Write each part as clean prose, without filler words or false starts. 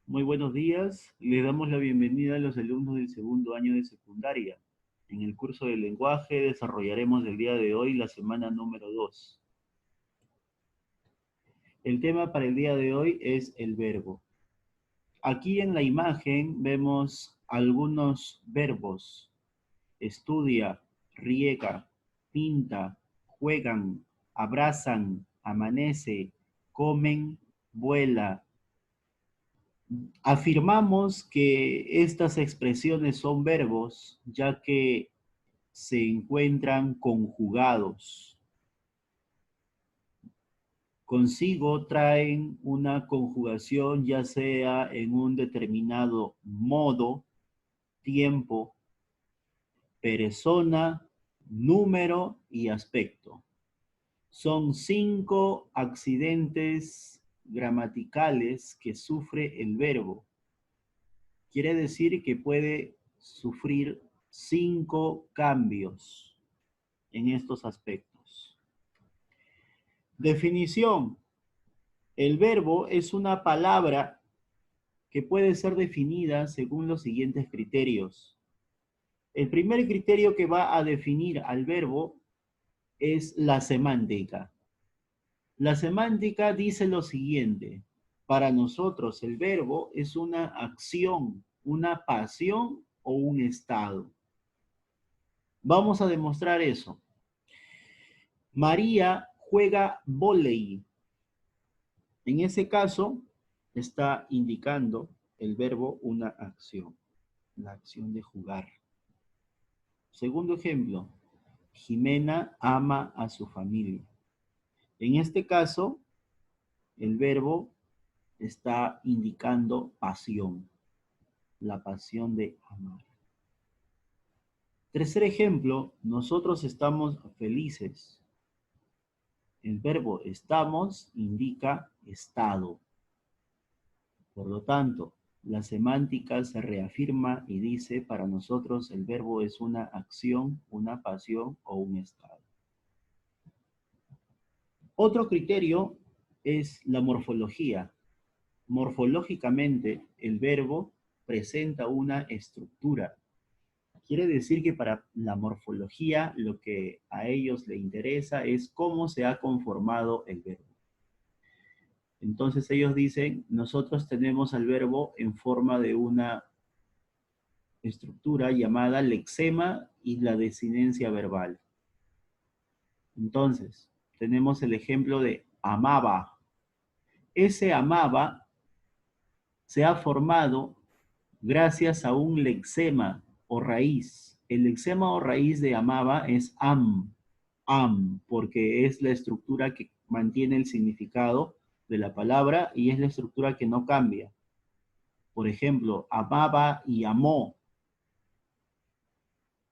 Muy buenos días. Les damos la bienvenida a los alumnos del segundo año de secundaria. En el curso de lenguaje desarrollaremos el día de hoy la semana número 2. El tema para el día de hoy es el verbo. Aquí en la imagen vemos algunos verbos. Estudia, riega, pinta, juegan, abrazan, amanece, comen, vuela. Afirmamos que estas expresiones son verbos ya que se encuentran conjugados. Consigo traen una conjugación ya sea en un determinado modo, tiempo, persona, número y aspecto. Son 5 accidentes gramaticales que sufre el verbo. Quiere decir que puede sufrir 5 cambios en estos aspectos. Definición. El verbo es una palabra que puede ser definida según los siguientes criterios. El primer criterio que va a definir al verbo es la semántica. La semántica dice lo siguiente: para nosotros el verbo es una acción, una pasión o un estado. Vamos a demostrar eso. María juega vóley. En ese caso, está indicando el verbo una acción, la acción de jugar. Segundo ejemplo, Jimena ama a su familia. En este caso, el verbo está indicando pasión, la pasión de amar. Tercer ejemplo, nosotros estamos felices. El verbo estamos indica estado. Por lo tanto, la semántica se reafirma y dice, para nosotros el verbo es una acción, una pasión o un estado. Otro criterio es la morfología. Morfológicamente, el verbo presenta una estructura. Quiere decir que para la morfología lo que a ellos les interesa es cómo se ha conformado el verbo. Entonces ellos dicen, nosotros tenemos al verbo en forma de una estructura llamada lexema y la desinencia verbal. Entonces, tenemos el ejemplo de amaba. Ese amaba se ha formado gracias a un lexema o raíz. El lexema o raíz de amaba es porque es la estructura que mantiene el significado de la palabra y es la estructura que no cambia. Por ejemplo, amaba y amó.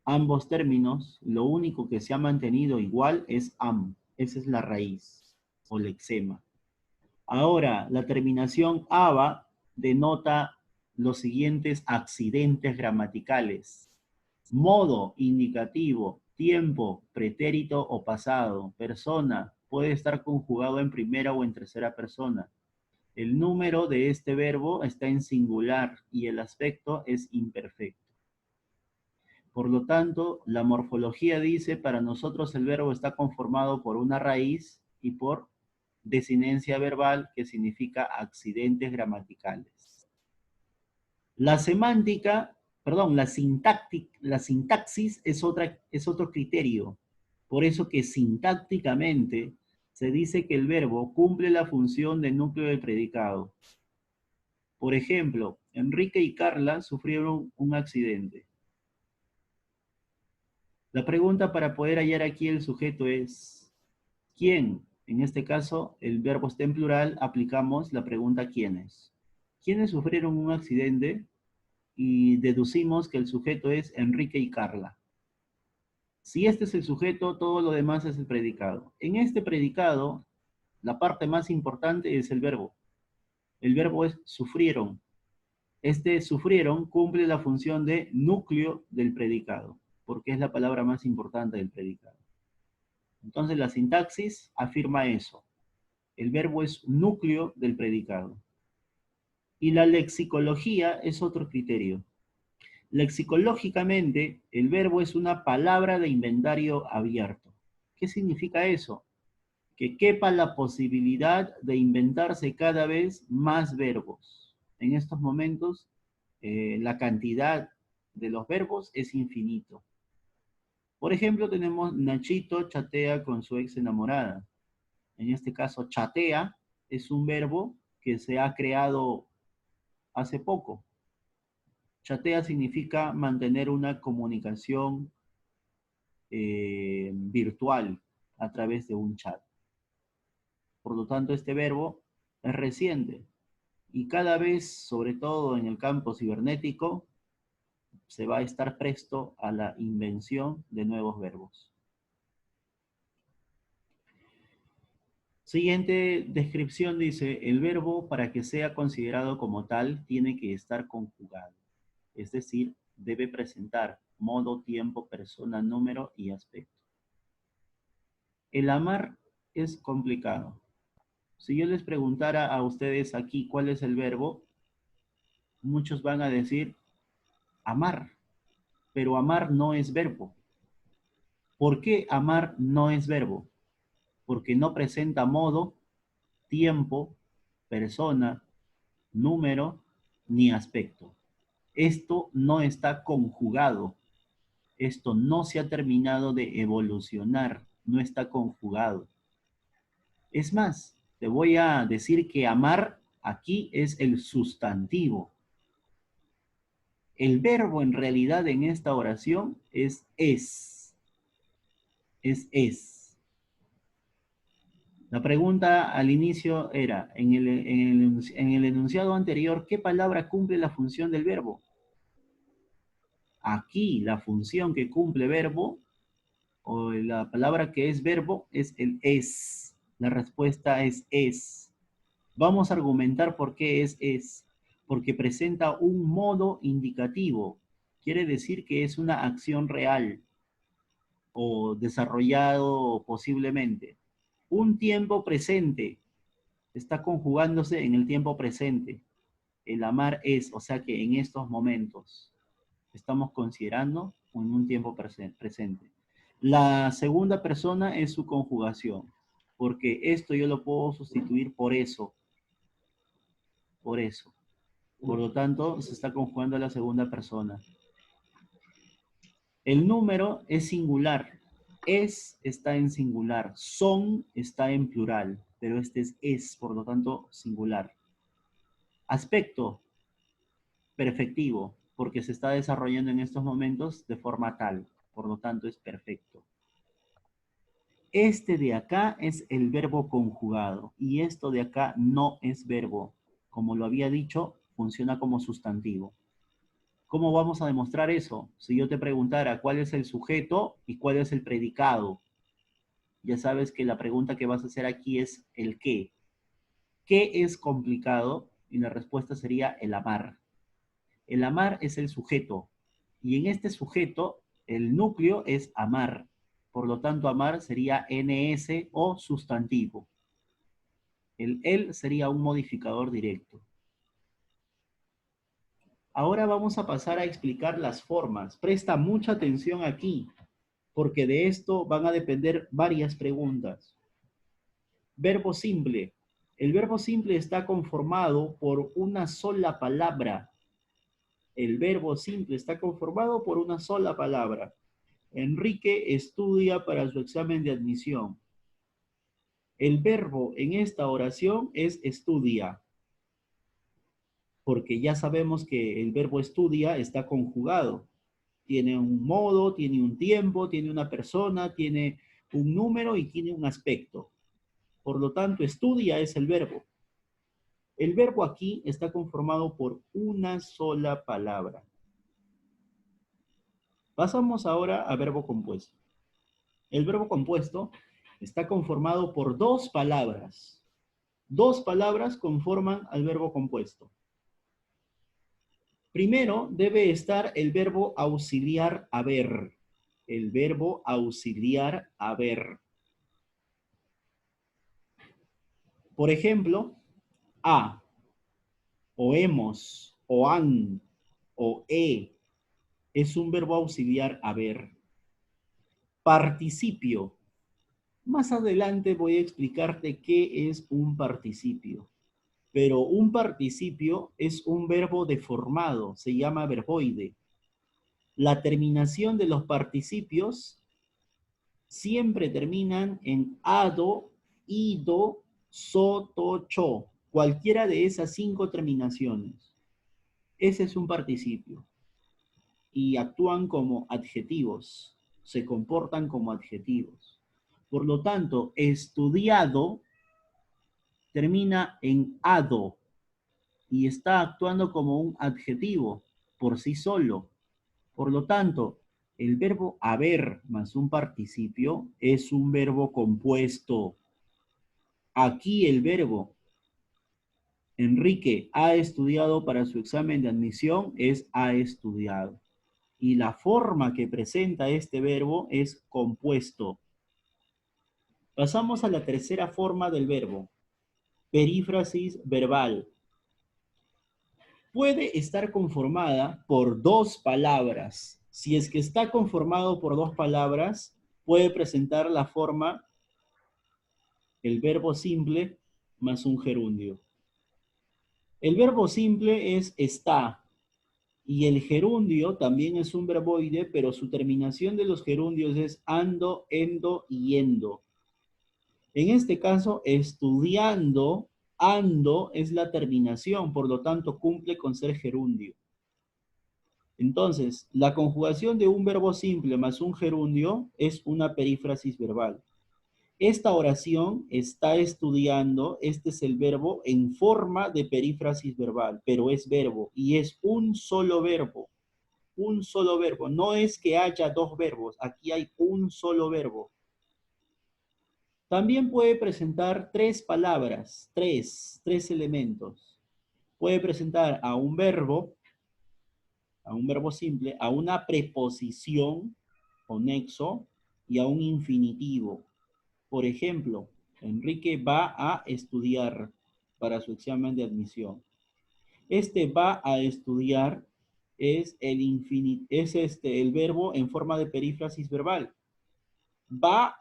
Ambos términos, lo único que se ha mantenido igual es am. Esa es la raíz o lexema. Ahora, la terminación aba denota los siguientes accidentes gramaticales: modo, indicativo; tiempo, pretérito o pasado; persona, puede estar conjugado en primera o en tercera persona; el número de este verbo está en singular y el aspecto es imperfecto. Por lo tanto, la morfología dice, para nosotros el verbo está conformado por una raíz y por desinencia verbal, que significa accidentes gramaticales. La semántica, perdón, la sintaxis es otro criterio. Por eso que sintácticamente se dice que el verbo cumple la función de núcleo del predicado. Por ejemplo, Enrique y Carla sufrieron un accidente. La pregunta para poder hallar aquí el sujeto es ¿quién? En este caso, el verbo está en plural, aplicamos la pregunta ¿quiénes? ¿Quiénes sufrieron un accidente? Y deducimos que el sujeto es Enrique y Carla. Si este es el sujeto, todo lo demás es el predicado. En este predicado, la parte más importante es el verbo. El verbo es sufrieron. Este sufrieron cumple la función de núcleo del predicado, porque es la palabra más importante del predicado. Entonces la sintaxis afirma eso. El verbo es núcleo del predicado. Y la lexicología es otro criterio. Lexicológicamente, el verbo es una palabra de inventario abierto. ¿Qué significa eso? Que quepa la posibilidad de inventarse cada vez más verbos. En estos momentos, la cantidad de los verbos es infinito. Por ejemplo, tenemos Nachito chatea con su ex enamorada. En este caso, chatea es un verbo que se ha creado hace poco. Chatea significa mantener una comunicación virtual a través de un chat. Por lo tanto, este verbo es reciente y cada vez, sobre todo en el campo cibernético, se va a estar presto a la invención de nuevos verbos. Siguiente descripción dice, el verbo para que sea considerado como tal tiene que estar conjugado, es decir, debe presentar modo, tiempo, persona, número y aspecto. El amar es complicado. Si yo les preguntara a ustedes aquí cuál es el verbo, muchos van a decir amar, pero amar no es verbo. ¿Por qué amar no es verbo? Porque no presenta modo, tiempo, persona, número ni aspecto. Esto no está conjugado. Esto no se ha terminado de evolucionar. No está conjugado. Es más, te voy a decir que amar aquí es el sustantivo. El verbo en realidad en esta oración es es. Es. La pregunta al inicio era, en el enunciado anterior, ¿qué palabra cumple la función del verbo? Aquí la función que cumple verbo, o la palabra que es verbo, es el es. La respuesta es es. Vamos a argumentar por qué es. Porque presenta un modo indicativo. Quiere decir que es una acción real o desarrollado posiblemente. Un tiempo presente está conjugándose en el tiempo presente. El amar es, o sea que en estos momentos estamos considerando en un tiempo presente. La segunda persona es su conjugación, porque esto yo lo puedo sustituir por eso, por eso. Por lo tanto, se está conjugando a la segunda persona. El número es singular. Es está en singular. Son está en plural. Pero este es, por lo tanto, singular. Aspecto perfectivo, porque se está desarrollando en estos momentos de forma tal. Por lo tanto, es perfecto. Este de acá es el verbo conjugado y esto de acá no es verbo. Como lo había dicho, funciona como sustantivo. ¿Cómo vamos a demostrar eso? Si yo te preguntara cuál es el sujeto y cuál es el predicado, ya sabes que la pregunta que vas a hacer aquí es el qué. ¿Qué es complicado? Y la respuesta sería el amar. El amar es el sujeto y en este sujeto el núcleo es amar. Por lo tanto, amar sería ns o sustantivo. El él sería un modificador directo. Ahora vamos a pasar a explicar las formas. Presta mucha atención aquí, porque de esto van a depender varias preguntas. Verbo simple. El verbo simple está conformado por una sola palabra. El verbo simple está conformado por una sola palabra. Enrique estudia para su examen de admisión. El verbo en esta oración es estudia, porque ya sabemos que el verbo estudia está conjugado. Tiene un modo, tiene un tiempo, tiene una persona, tiene un número y tiene un aspecto. Por lo tanto, estudia es el verbo. El verbo aquí está conformado por una sola palabra. Pasamos ahora a verbo compuesto. El verbo compuesto está conformado por dos palabras. Dos palabras conforman al verbo compuesto. Primero debe estar el verbo auxiliar haber. El verbo auxiliar haber. Por ejemplo, a. o hemos, o han, o he. Es un verbo auxiliar haber. Participio. Más adelante voy a explicarte qué es un participio. Pero un participio es un verbo deformado, se llama verboide. La terminación de los participios siempre terminan en ado, ido, soto, cho. Cualquiera de esas 5 terminaciones. Ese es un participio. Y actúan como adjetivos. Se comportan como adjetivos. Por lo tanto, estudiado termina en ado y está actuando como un adjetivo por sí solo. Por lo tanto, el verbo haber más un participio es un verbo compuesto. Aquí el verbo Enrique ha estudiado para su examen de admisión es ha estudiado. Y la forma que presenta este verbo es compuesto. Pasamos a la tercera forma del verbo, perífrasis verbal. Puede estar conformada por 2 palabras. Si es que está conformado por 2 palabras, puede presentar la forma el verbo simple más un gerundio. El verbo simple es está y el gerundio también es un verboide, pero su terminación de los gerundios es ando, endo y yendo. En este caso, estudiando, ando es la terminación, por lo tanto cumple con ser gerundio. Entonces, la conjugación de un verbo simple más un gerundio es una perífrasis verbal. Esta oración está estudiando, este es el verbo en forma de perífrasis verbal, pero es verbo y es un solo verbo. Un solo verbo. No es que haya 2 verbos, aquí hay un solo verbo. También puede presentar 3 palabras, tres elementos. Puede presentar a un verbo simple, a una preposición o nexo y a un infinitivo. Por ejemplo, Enrique va a estudiar para su examen de admisión. Este va a estudiar es el verbo en forma de perífrasis verbal. Va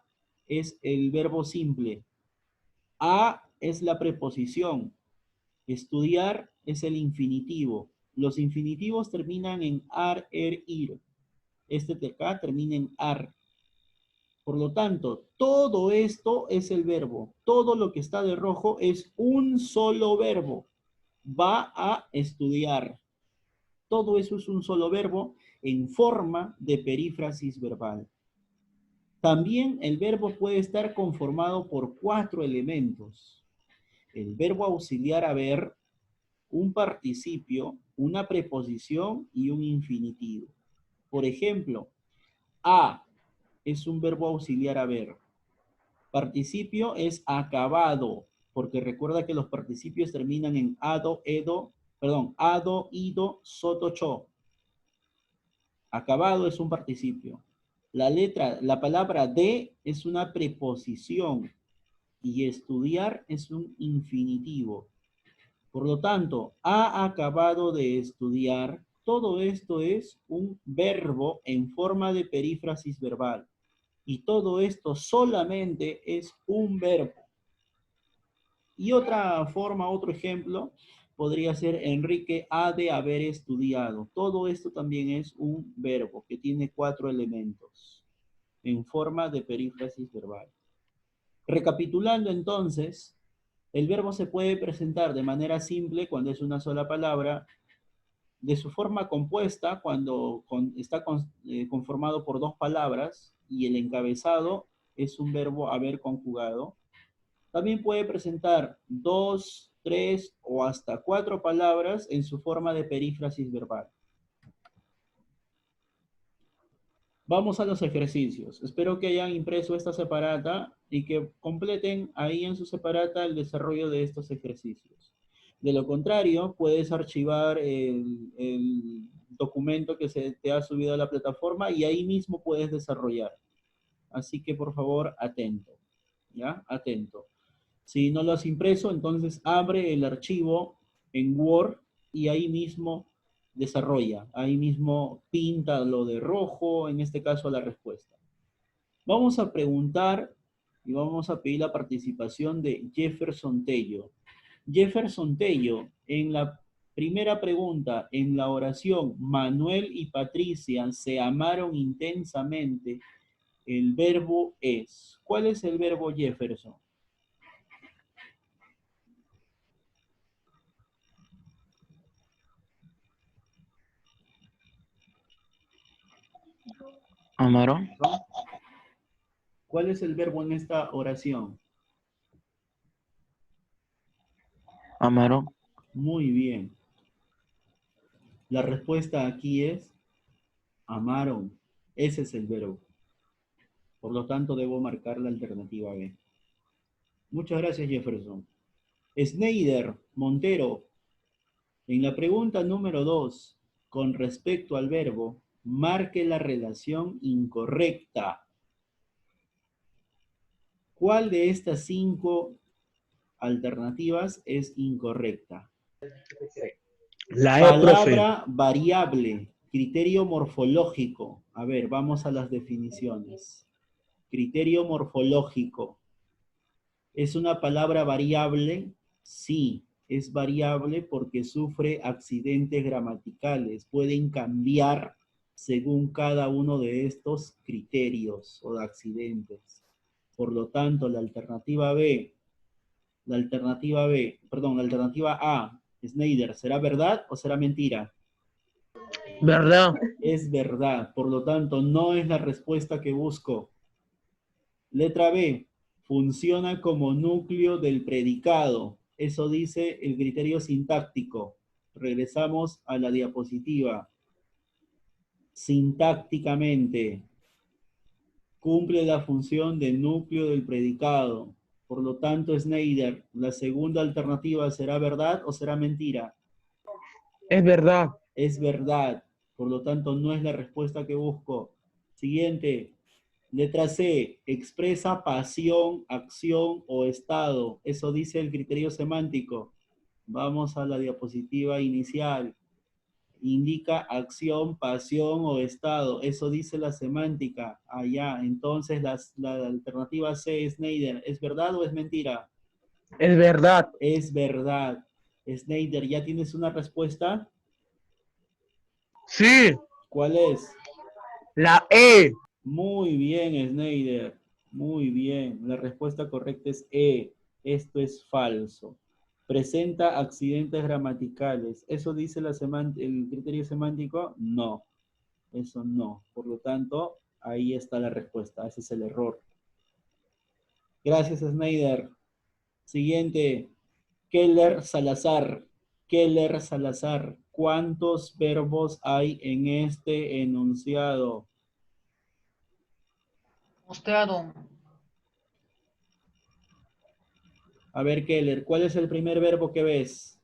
es el verbo simple. A es la preposición. Estudiar es el infinitivo. Los infinitivos terminan en ar, er, ir. Este de acá termina en ar. Por lo tanto, todo esto es el verbo. Todo lo que está de rojo es un solo verbo. Va a estudiar. Todo eso es un solo verbo en forma de perífrasis verbal. También el verbo puede estar conformado por 4 elementos. El verbo auxiliar haber, un participio, una preposición y un infinitivo. Por ejemplo, a es un verbo auxiliar haber. Participio es acabado, porque recuerda que los participios terminan en ado, ido, soto, cho. Acabado es un participio. La palabra de es una preposición y estudiar es un infinitivo. Por lo tanto, ha acabado de estudiar. Todo esto es un verbo en forma de perífrasis verbal. Y todo esto solamente es un verbo. Y otra forma, otro ejemplo, podría ser Enrique ha de haber estudiado. Todo esto también es un verbo que tiene 4 elementos en forma de perífrasis verbal. Recapitulando entonces, el verbo se puede presentar de manera simple cuando es una sola palabra, de su forma compuesta cuando está conformado por 2 palabras y el encabezado es un verbo haber conjugado. También puede presentar 2, 3 o hasta 4 palabras en su forma de perífrasis verbal. Vamos a los ejercicios. Espero que hayan impreso esta separata y que completen ahí en su separata el desarrollo de estos ejercicios. De lo contrario, puedes archivar el documento que se te ha subido a la plataforma y ahí mismo puedes desarrollar. Así que por favor, atento. ¿Ya? Atento. Si no lo has impreso, entonces abre el archivo en Word y ahí mismo desarrolla, ahí mismo pinta lo de rojo, en este caso la respuesta. Vamos a preguntar y vamos a pedir la participación de Jefferson Tello. Jefferson Tello, en la primera pregunta, en la oración, Manuel y Patricia se amaron intensamente, el verbo es. ¿Cuál es el verbo, Jefferson? Amaron. ¿Cuál es el verbo en esta oración? Amaron. Muy bien. La respuesta aquí es amaron. Ese es el verbo. Por lo tanto, debo marcar la alternativa B. Muchas gracias, Jefferson. Snyder Montero, en la pregunta número 2, con respecto al verbo, marque la relación incorrecta. ¿Cuál de estas 5 alternativas es incorrecta? La E, profe. Palabra variable, criterio morfológico. A ver, vamos a las definiciones. Criterio morfológico. ¿Es una palabra variable? Sí, es variable porque sufre accidentes gramaticales. Pueden cambiar según cada uno de estos criterios o de accidentes. Por lo tanto, la alternativa A, Snyder, ¿será verdad o será mentira? ¿Verdad? Es verdad, por lo tanto, no es la respuesta que busco. Letra B, funciona como núcleo del predicado. Eso dice el criterio sintáctico. Regresamos a la diapositiva. Sintácticamente, cumple la función de núcleo del predicado. Por lo tanto, Snyder, la segunda alternativa, ¿será verdad o será mentira? Es verdad. Es verdad. Por lo tanto, no es la respuesta que busco. Siguiente. Letra C. Expresa pasión, acción o estado. Eso dice el criterio semántico. Vamos a la diapositiva inicial. Indica acción, pasión o estado. Eso dice la semántica. Allá. Entonces, la alternativa C, Snyder, ¿es verdad o es mentira? Es verdad. Es verdad. Snyder, ¿ya tienes una respuesta? Sí. ¿Cuál es? La E. Muy bien, Snyder. Muy bien. La respuesta correcta es E. Esto es falso. ¿Presenta accidentes gramaticales? ¿Eso dice el criterio semántico? No. Eso no. Por lo tanto, ahí está la respuesta. Ese es el error. Gracias, Snyder. Siguiente. Keller Salazar. Keller Salazar. ¿Cuántos verbos hay en este enunciado? Mostrado. A ver, Keller, ¿cuál es el primer verbo que ves?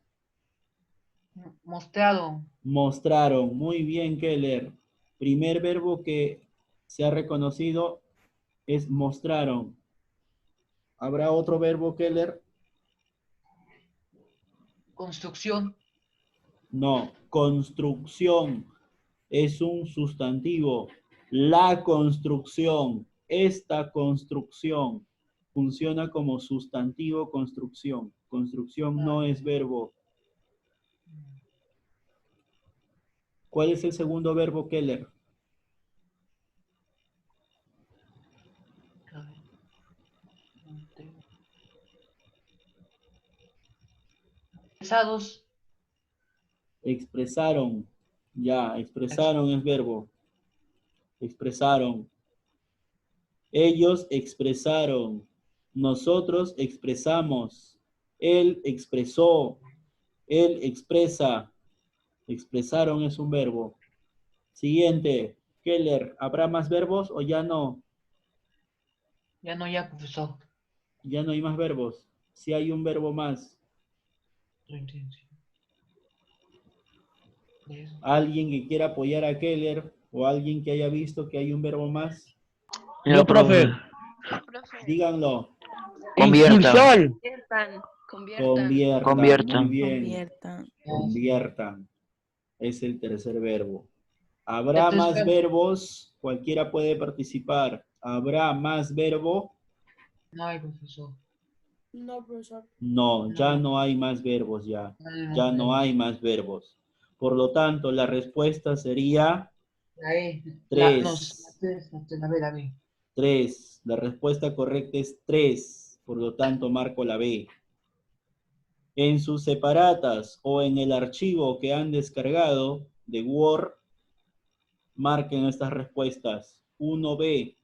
Mostrado. Mostraron. Muy bien, Keller. Primer verbo que se ha reconocido es mostraron. ¿Habrá otro verbo, Keller? Construcción. No. Construcción es un sustantivo. La construcción, esta construcción, funciona como sustantivo construcción. Construcción no es verbo. ¿Cuál es el segundo verbo, Keller? Pesados. Expresaron. Ya, expresaron es verbo. Expresaron. Ellos expresaron. Nosotros expresamos. Él expresó. Él expresa. Expresaron es un verbo. Siguiente. Keller, ¿habrá más verbos o ya no? Ya no, ya, profesor. Ya no hay más verbos. Si hay un verbo más. ¿Alguien que quiera apoyar a Keller o alguien que haya visto que hay un verbo más? Yo, profe. Díganlo. Convierta. Impulsar. Conviertan. Conviertan. Muy bien. Conviertan. Conviertan. Es el tercer verbo. ¿Habrá Este es más verbo. verbos? Cualquiera puede participar. ¿Habrá más verbo? No hay, profesor. No, profesor. No, ya No. no hay más verbos ya. No hay más Ya no verbos. hay más verbos. Por lo tanto, la respuesta sería La E. Tres. La B, la B. 3. La respuesta correcta es 3. Por lo tanto, marco la B. En sus separatas o en el archivo que han descargado de Word, marquen estas respuestas. 1B,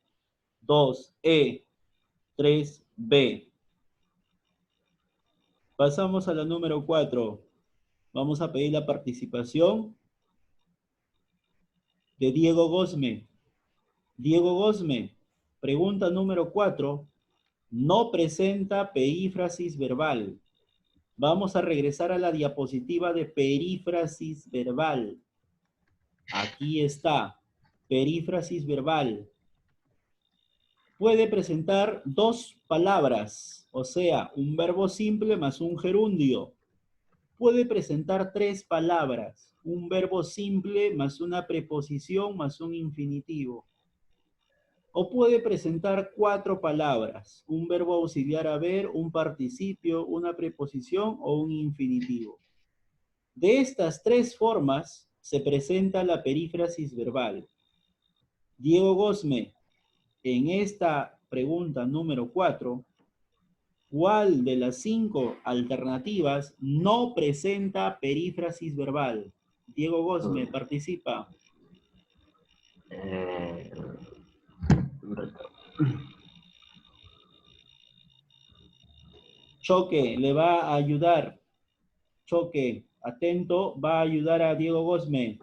2E, 3B. Pasamos a la número 4. Vamos a pedir la participación de Diego Gosme. Diego Gosme, pregunta número 4. No presenta perífrasis verbal. Vamos a regresar a la diapositiva de perífrasis verbal. Aquí está, perífrasis verbal. Puede presentar dos palabras, o sea, un verbo simple más un gerundio. Puede presentar tres palabras, un verbo simple más una preposición más un infinitivo. O puede presentar cuatro palabras, un verbo auxiliar haber, un participio, una preposición o un infinitivo. De estas tres formas se presenta la perífrasis verbal. Diego Gosme, en esta pregunta número 4, ¿cuál de las 5 alternativas no presenta perífrasis verbal? Diego Gosme, participa. Choque, le va a ayudar. Choque, atento, va a ayudar a Diego Gosme.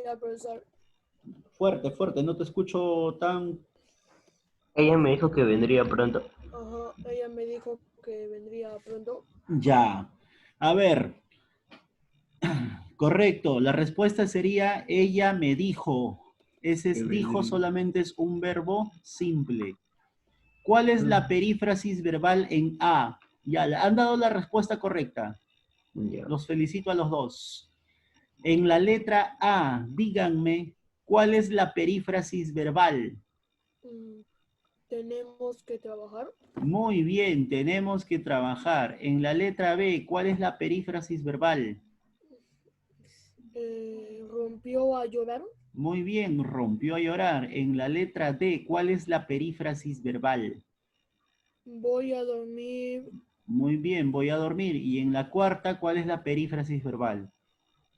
Ya, profesor. Fuerte, fuerte, no te escucho tan... Ella me dijo que vendría pronto. Ajá, ella me dijo que vendría pronto. Ya. A ver. Correcto, la respuesta sería ella me dijo. Ese es dijo, solamente es un verbo simple. ¿Cuál es la perífrasis verbal en A? Ya, le han dado la respuesta correcta. Ya. Los felicito a los dos. En la letra A, díganme, ¿cuál es la perífrasis verbal? Tenemos que trabajar. Muy bien, tenemos que trabajar. En la letra B, ¿cuál es la perífrasis verbal? Rompió a llorar. Muy bien, rompió a llorar. En la letra D, ¿cuál es la perífrasis verbal? Voy a dormir. Muy bien, voy a dormir. Y en la cuarta, ¿cuál es la perífrasis verbal?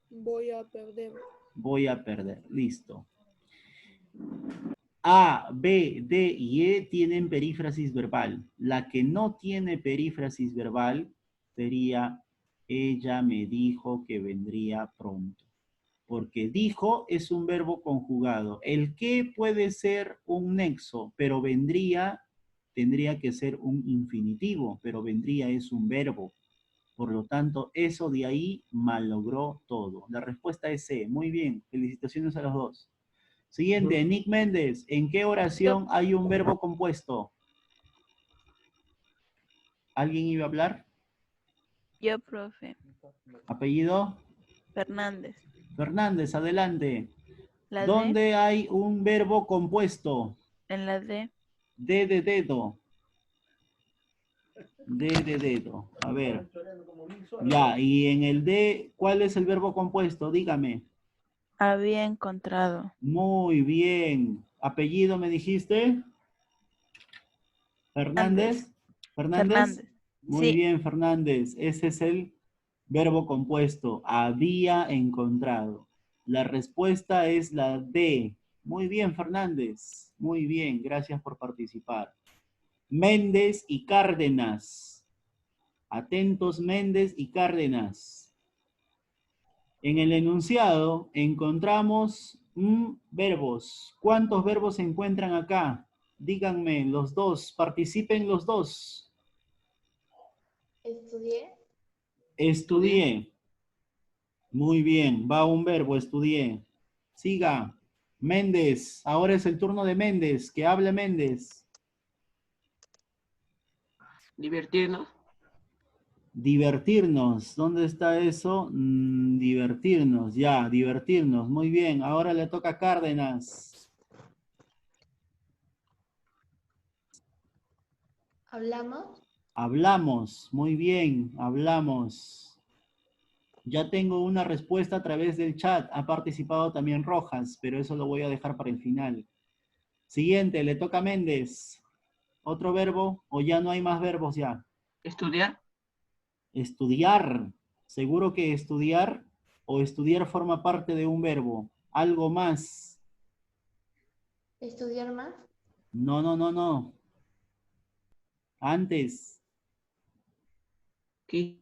Voy a perder. Voy a perder. Listo. A, B, D y E tienen perífrasis verbal. La que no tiene perífrasis verbal sería ella me dijo que vendría pronto. Porque dijo es un verbo conjugado. El que puede ser un nexo, pero vendría, tendría que ser un infinitivo, pero vendría es un verbo. Por lo tanto, eso de ahí malogró todo. La respuesta es C. Muy bien, felicitaciones a los dos. Siguiente, Nick Méndez. ¿En qué oración hay un verbo compuesto? ¿Alguien iba a hablar? Yo, profe. ¿Apellido? Fernández. Fernández, adelante. La D. ¿Dónde hay un verbo compuesto? En la D. D de dedo. D de dedo. A ver. Ya, y en el D, ¿cuál es el verbo compuesto? Dígame. Había encontrado. Muy bien. ¿Apellido me dijiste? ¿Fernández? ¿Fernández? Fernández. Muy Sí. bien, Fernández. Ese es el verbo compuesto. Había encontrado. La respuesta es la D. Muy bien, Fernández. Muy bien. Gracias por participar. Méndez y Cárdenas. Atentos, Méndez y Cárdenas. En el enunciado encontramos verbos. ¿Cuántos verbos se encuentran acá? Díganme, los dos. Participen los dos. Estudié. Estudié. Muy bien, va un verbo, estudié. Siga. Méndez, ahora es el turno de Méndez. Que hable Méndez. Divertirnos. Divertirnos. ¿Dónde está eso? Divertirnos, ya, divertirnos. Muy bien. Ahora le toca a Cárdenas. ¿Hablamos? Hablamos. Muy bien, hablamos. Ya tengo una respuesta a través del chat. Ha participado también Rojas, pero eso lo voy a dejar para el final. Siguiente, le toca a Méndez. ¿Otro verbo o ya no hay más verbos ya? Estudiar. Estudiar. ¿Seguro que estudiar o estudiar forma parte de un verbo? Algo más. ¿Estudiar más? No, no, no, no. Antes. Qui-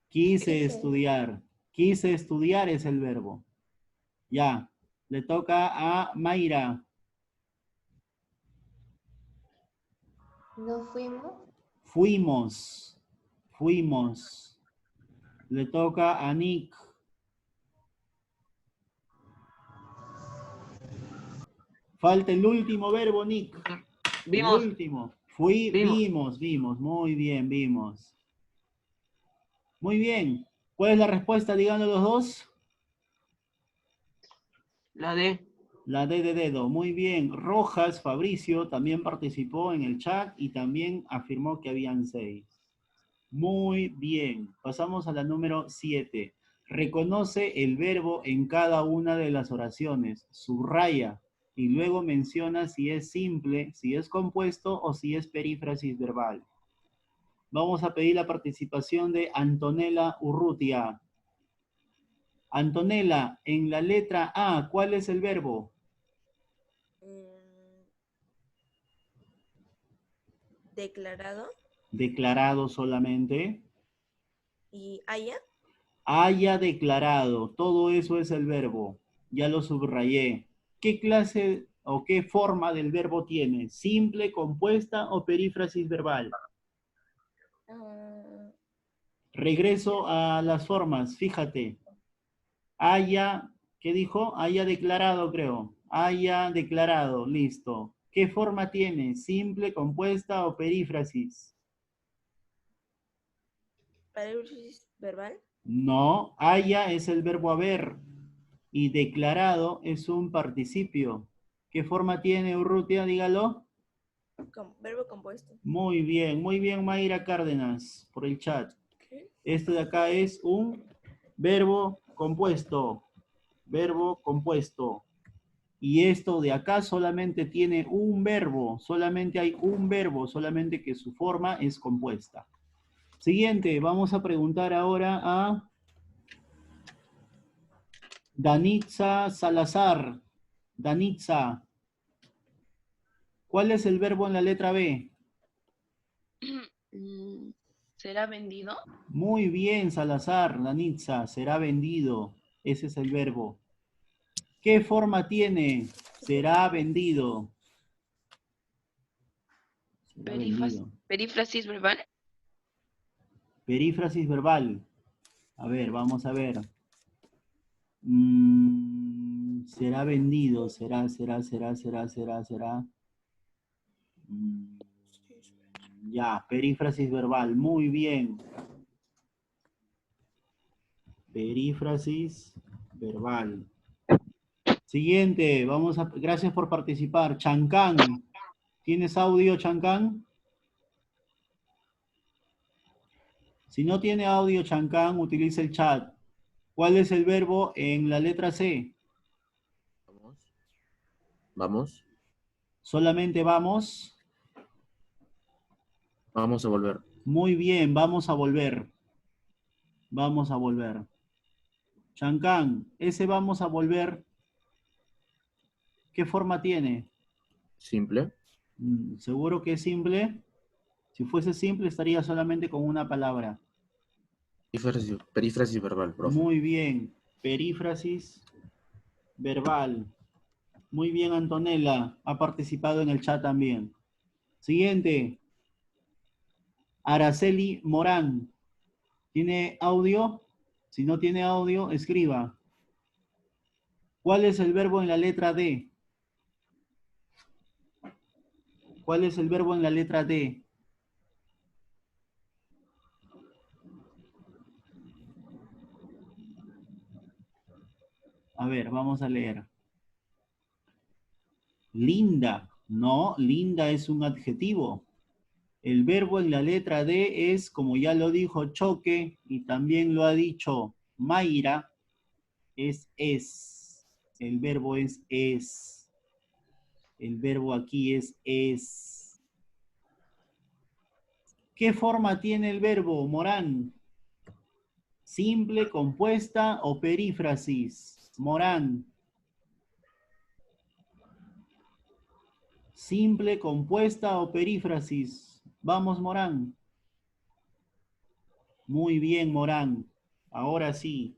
Quise estudiar. Quise estudiar es el verbo. Ya. Le toca a Mayra. ¿No fuimos? Fuimos. Fuimos. Le toca a Nick. Falta el último verbo, Nick. Vimos. El último. Vimos. Vimos. Muy bien, vimos. Muy bien. ¿Cuál es la respuesta? Díganlo los dos. La D. La D de dedo. Muy bien. Rojas, Fabricio, también participó en el chat y también afirmó que habían 6. Muy bien. Pasamos a la número 7. Reconoce el verbo en cada una de las oraciones. Subraya y luego menciona si es simple, si es compuesto o si es perífrasis verbal. Vamos a pedir la participación de Antonella Urrutia. Antonella, en la letra A, ¿cuál es el verbo? Declarado. Declarado solamente. ¿Y haya? Haya declarado. Todo eso es el verbo. Ya lo subrayé. ¿Qué clase o qué forma del verbo tiene? ¿Simple, compuesta o perífrasis verbal? Regreso a las formas. Fíjate. Haya, ¿qué dijo? Haya declarado, creo. Haya declarado. Listo. ¿Qué forma tiene? ¿Simple, compuesta o perífrasis? Parálisis verbal. No, haya es el verbo haber y declarado es un participio. ¿Qué forma tiene Urrutia? Dígalo. Verbo compuesto. Muy bien Mayra Cárdenas por el chat. Este de acá es un verbo compuesto. Verbo compuesto. Y esto de acá solamente tiene un verbo. Solamente hay un verbo, solamente que su forma es compuesta. Siguiente, vamos a preguntar ahora a Danitza Salazar. Danitza, ¿cuál es el verbo en la letra B? ¿Será vendido? Muy bien, Salazar, Danitza, será vendido. Ese es el verbo. ¿Qué forma tiene? Será vendido. Será vendido. Perífrasis verbal. Perífrasis verbal. A ver, vamos a ver. Será vendido. Será. Ya, perífrasis verbal. Muy bien. Perífrasis verbal. Siguiente, gracias por participar. Chancán. ¿Tienes audio, Chancán? Si no tiene audio, Chancán, utiliza el chat. ¿Cuál es el verbo en la letra C? Vamos. Solamente vamos. Vamos a volver. Muy bien, vamos a volver. Vamos a volver. Chancán, ese vamos a volver, ¿qué forma tiene? Simple. ¿Seguro que es simple? Si fuese simple estaría solamente con una palabra. Perífrasis verbal, profe. Muy bien. Perífrasis verbal. Muy bien, Antonella. Ha participado en el chat también. Siguiente. Araceli Morán. ¿Tiene audio? Si no tiene audio, escriba. ¿Cuál es el verbo en la letra D? ¿Cuál es el verbo en la letra D? A ver, vamos a leer. Linda. No, linda es un adjetivo. El verbo en la letra D es, como ya lo dijo Choque, y también lo ha dicho Mayra, es. El verbo es. El verbo aquí es. ¿Qué forma tiene el verbo, Morán? Simple, compuesta o perífrasis. Morán. Simple, compuesta o perífrasis. Vamos, Morán. Muy bien, Morán. Ahora sí.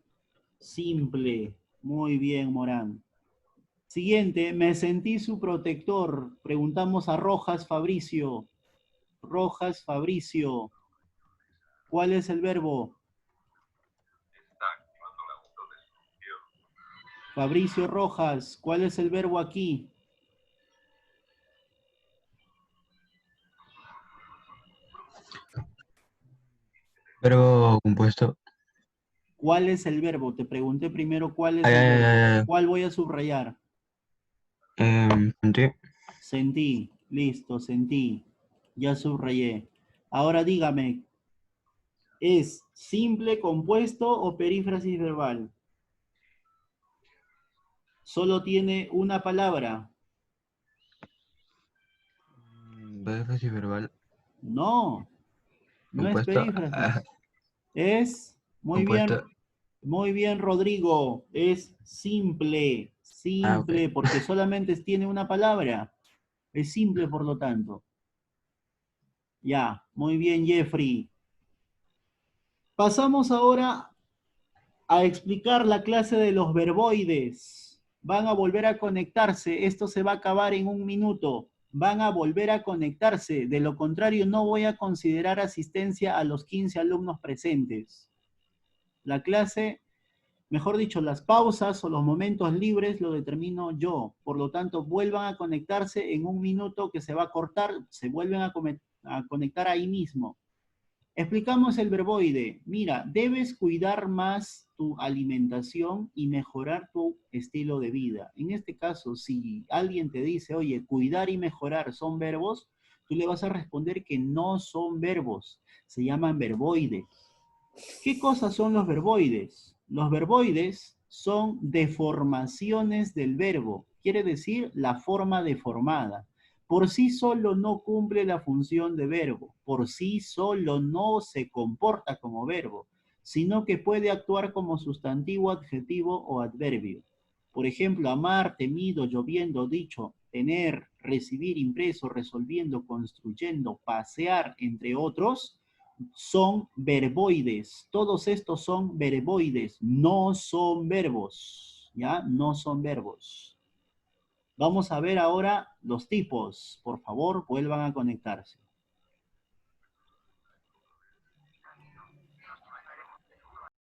Simple. Muy bien, Morán. Siguiente, me sentí su protector. Preguntamos a Rojas Fabricio. Rojas Fabricio. ¿Cuál es el verbo? Fabricio Rojas, ¿cuál es el verbo aquí? Verbo compuesto. ¿Cuál es el verbo? Te pregunté primero cuál es el verbo. ¿Cuál voy a subrayar? Sentí. Sentí, listo, sentí. Ya subrayé. Ahora dígame, ¿es simple, compuesto o perífrasis verbal? Solo tiene una palabra. Perífrasis verbal. No, no es Compuesto. perífrasis. Es, muy bien, Rodrigo, es simple, Ok. porque solamente tiene una palabra. Es simple, por lo tanto. Ya, muy bien, Jeffrey. Pasamos ahora a explicar la clase de los verboides. Van a volver a conectarse, esto se va a acabar en 1 minuto. Van a volver a conectarse, de lo contrario no voy a considerar asistencia a los 15 alumnos presentes. La clase, mejor dicho, las pausas o los momentos libres lo determino yo. Por lo tanto, vuelvan a conectarse en 1 minuto que se va a cortar, se vuelven a conectar ahí mismo. Explicamos el verboide. Mira, debes cuidar más tu alimentación y mejorar tu estilo de vida. En este caso, si alguien te dice, oye, cuidar y mejorar son verbos, tú le vas a responder que no son verbos, se llaman verboides. ¿Qué cosas son los verboides? Los verboides son deformaciones del verbo, quiere decir la forma deformada. Por sí solo no cumple la función de verbo, por sí solo no se comporta como verbo, sino que puede actuar como sustantivo, adjetivo o adverbio. Por ejemplo, amar, temido, lloviendo, dicho, tener, recibir, impreso, resolviendo, construyendo, pasear, entre otros, son verboides. Todos estos son verboides, no son verbos, ¿ya? No son verbos. Vamos a ver ahora los tipos. Por favor, vuelvan a conectarse.